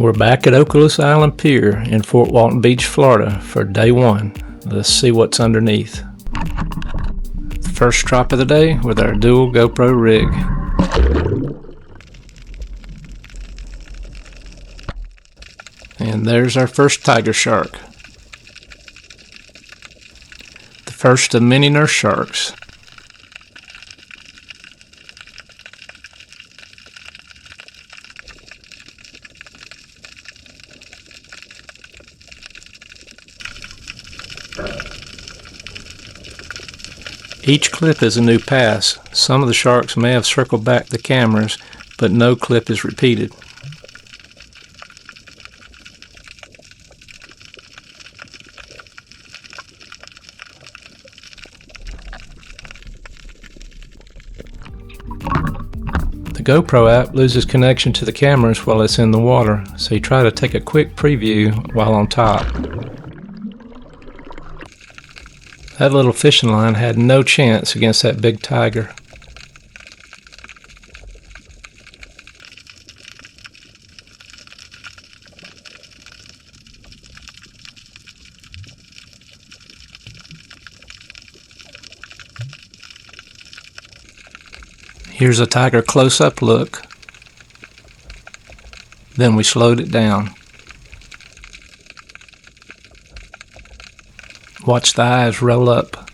We're back at Okaloosa Island Pier in Fort Walton Beach, Florida for day one. Let's see what's underneath. First drop of the day with our dual GoPro rig. And there's our first tiger shark. The first of many nurse sharks. Each clip is a new pass. Some of the sharks may have circled back the cameras, but no clip is repeated. The GoPro app loses connection to the cameras while it's in the water, so you try to take a quick preview while on top. That little fishing line had no chance against that big tiger. Here's a tiger close-up look. Then we slowed it down. Watch the eyes roll up.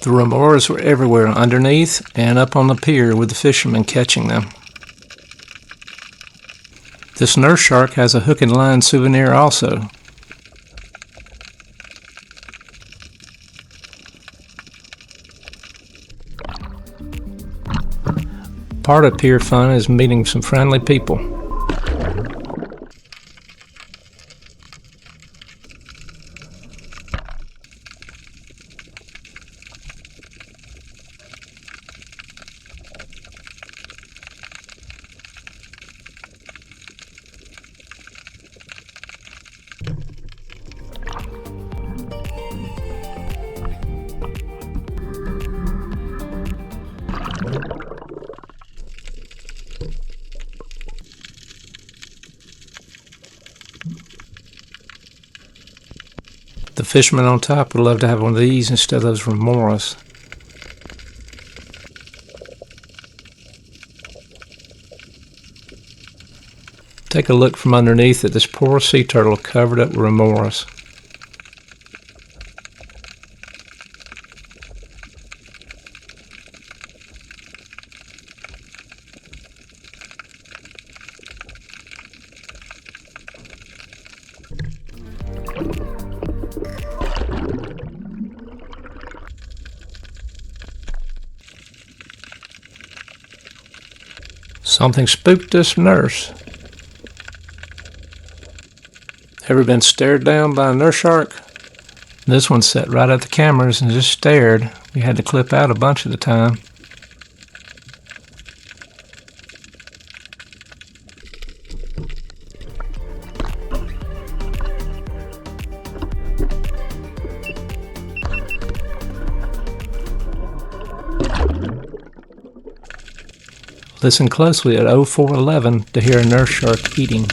The Remoras were everywhere, underneath and up on the pier with the fishermen catching them. This nurse shark has a hook and line souvenir also. Part of pier fun is meeting some friendly people. The fishermen on top would love to have one of these instead of those Remoras. Take a look from underneath at this poor sea turtle covered up with Remoras. Something spooked this nurse. Ever been stared down by a nurse shark? This one sat right at the cameras and just stared. We had to clip out a bunch of the time. Listen closely at 0411 to hear a nurse shark eating.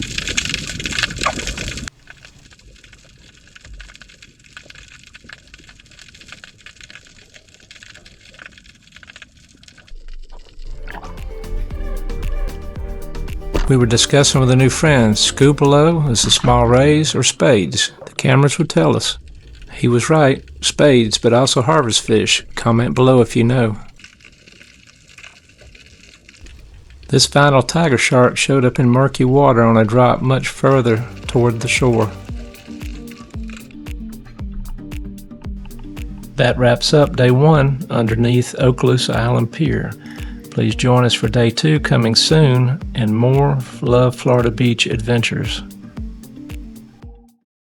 We were discussing with a new friend, scuba below is the small rays or spades. The cameras would tell us. He was right, spades, but also harvest fish. Comment below if you know. This final tiger shark showed up in murky water on a drop much further toward the shore. That wraps up day one underneath Okaloosa Island Pier. Please join us for day two coming soon and more Love Florida Beach adventures.